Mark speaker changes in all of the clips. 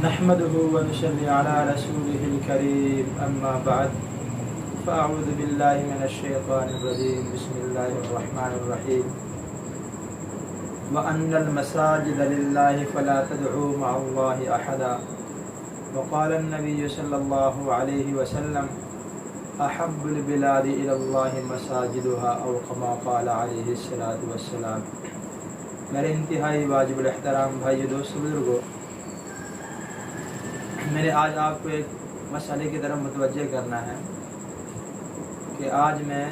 Speaker 1: نحمده ونصلي على رسوله الكريم أما بعد فأعوذ بالله من الشيطان الرجيم بسم الله الرحمن الرحيم وأن المساجد لله فلا تدعوا مع الله أحدا وقال النبي صلى الله عليه وسلم أحب البلاد إلى الله مساجدها أو كما قال عليه الصلاة والسلام۔ میرے انتہائی واجب الاحترام بھائی دوست بزرگوں، میں نے آج آپ کو ایک مسئلے کی طرف متوجہ کرنا ہے کہ آج میں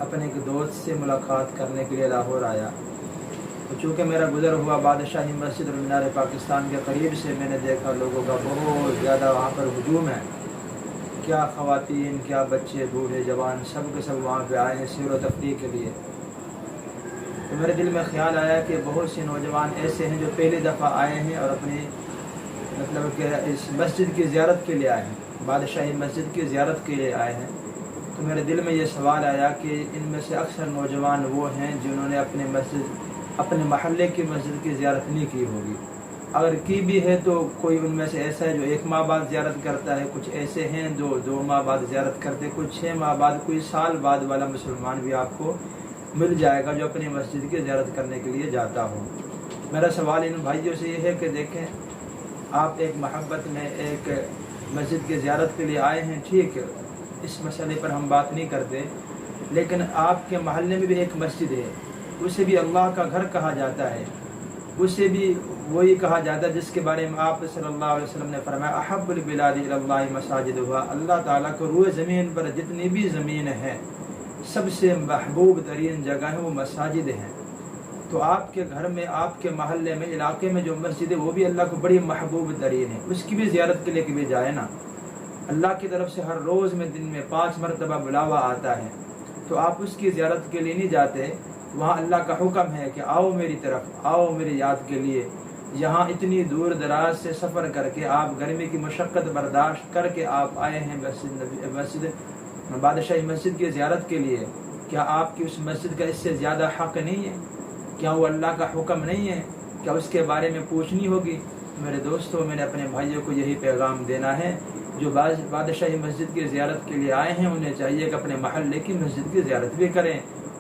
Speaker 1: اپنے ایک دوست سے ملاقات کرنے کے لیے لاہور آیا، تو چونکہ میرا گزر ہوا بادشاہی مسجد اور مینار پاکستان کے قریب سے میں نے دیکھا لوگوں کا بہت زیادہ وہاں پر ہجوم ہے، کیا خواتین کیا بچے بوڑھے جوان سب کے سب وہاں پہ آئے ہیں سیر و تفریح کے لیے۔ تو میرے دل میں خیال آیا کہ بہت سے نوجوان ایسے ہیں جو پہلی دفعہ آئے ہیں اور اپنی کہ اس مسجد کی زیارت کے لیے آئے ہیں، بادشاہی مسجد کی زیارت کے لیے آئے ہیں۔ تو میرے دل میں یہ سوال آیا کہ ان میں سے اکثر نوجوان وہ ہیں جنہوں نے اپنے محلے کی مسجد کی زیارت نہیں کی ہوگی، اگر کی بھی ہے تو کوئی ان میں سے ایسا ہے جو 1 ماہ بعد زیارت کرتا ہے، کچھ ایسے ہیں جو 2 ماہ بعد زیارت کرتے، کچھ 6 ماہ بعد، کوئی سال بعد والا مسلمان بھی آپ کو مل جائے گا جو اپنی مسجد کی زیارت کرنے کے لیے جاتا ہو۔ میرا سوال ان بھائیوں سے یہ ہے کہ دیکھیں، آپ ایک محبت میں ایک مسجد کی زیارت کے لیے آئے ہیں، ٹھیک ہے، اس مسئلے پر ہم بات نہیں کرتے، لیکن آپ کے محلے میں بھی ایک مسجد ہے، اسے بھی اللہ کا گھر کہا جاتا ہے، اسے بھی وہی کہا جاتا ہے جس کے بارے میں آپ صلی اللہ علیہ وسلم نے فرمایا احب البلاد الی اللہ مساجدها، اللہ تعالیٰ کو روئے زمین پر جتنی بھی زمین ہے سب سے محبوب ترین جگہ ہے وہ مساجد ہیں۔ تو آپ کے گھر میں، آپ کے محلے میں، علاقے میں جو مسجد ہے وہ بھی اللہ کو بڑی محبوب ترین ہے، اس کی بھی زیارت کے لیے کبھی جائے نا۔ اللہ کی طرف سے ہر روز میں دن میں 5 مرتبہ بلاوا آتا ہے، تو آپ اس کی زیارت کے لیے نہیں جاتے؟ وہاں اللہ کا حکم ہے کہ آؤ میری طرف، آؤ میری یاد کے لیے۔ یہاں اتنی دور دراز سے سفر کر کے آپ گرمی کی مشقت برداشت کر کے آپ آئے ہیں مسجد بادشاہی مسجد کی زیارت کے لیے، کیا آپ کی اس مسجد کا اس سے زیادہ حق نہیں ہے؟ کیا وہ اللہ کا حکم نہیں ہے؟ کیا اس کے بارے میں پوچھنی ہوگی؟ میرے دوستوں، میں نے اپنے بھائیوں کو یہی پیغام دینا ہے، جو بادشاہی مسجد کی زیارت کے لیے آئے ہیں انہیں چاہیے کہ اپنے محلے کی مسجد کی زیارت بھی کریں،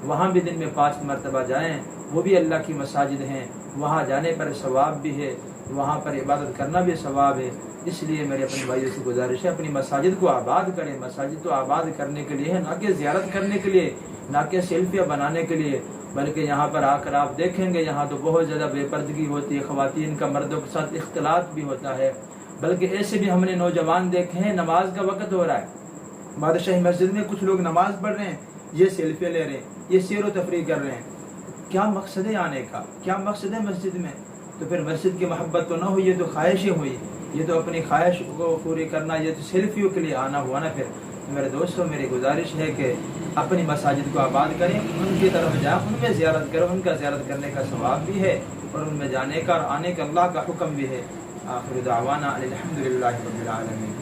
Speaker 1: وہاں بھی دن میں 5 مرتبہ جائیں، وہ بھی اللہ کی مساجد ہیں، وہاں جانے پر ثواب بھی ہے، وہاں پر عبادت کرنا بھی ثواب ہے۔ اس لیے میرے اپنے بھائیوں سے گزارش ہے، اپنی مساجد کو آباد کریں۔ مساجد تو آباد کرنے کے لیے ہے، نہ کہ زیارت کرنے کے لیے، نہ کہ سیلفیاں بنانے کے لیے، بلکہ یہاں پر آ کر آپ دیکھیں گے یہاں تو بہت زیادہ بے پردگی ہوتی ہے، خواتین کا مردوں کے ساتھ اختلاط بھی ہوتا ہے، بلکہ ایسے بھی ہم نے نوجوان دیکھے ہیں، نماز کا وقت ہو رہا ہے، بادشاہی مسجد میں کچھ لوگ نماز پڑھ رہے ہیں، یہ سیلفیاں لے رہے ہیں، یہ سیر و تفریح کر رہے ہیں۔ کیا مقصد ہے آنے کا؟ کیا مقصد ہے مسجد میں؟ تو پھر مسجد کی محبت تو نہ ہوئی، یہ تو خواہشیں ہوئی، یہ تو اپنی خواہش کو پوری کرنا، یہ تو سیلفیوں کے لیے آنا ہوا نا۔ پھر میرے دوستوں، میری گزارش ہے کہ اپنی مساجد کو آباد کریں، ان کی طرف جائیں، ان میں زیارت کریں، ان کا زیارت کرنے کا ثواب بھی ہے اور ان میں جانے کا اور آنے کا اللہ کا حکم بھی ہے۔ آخر دعوانا الحمدللہ رب العالمین۔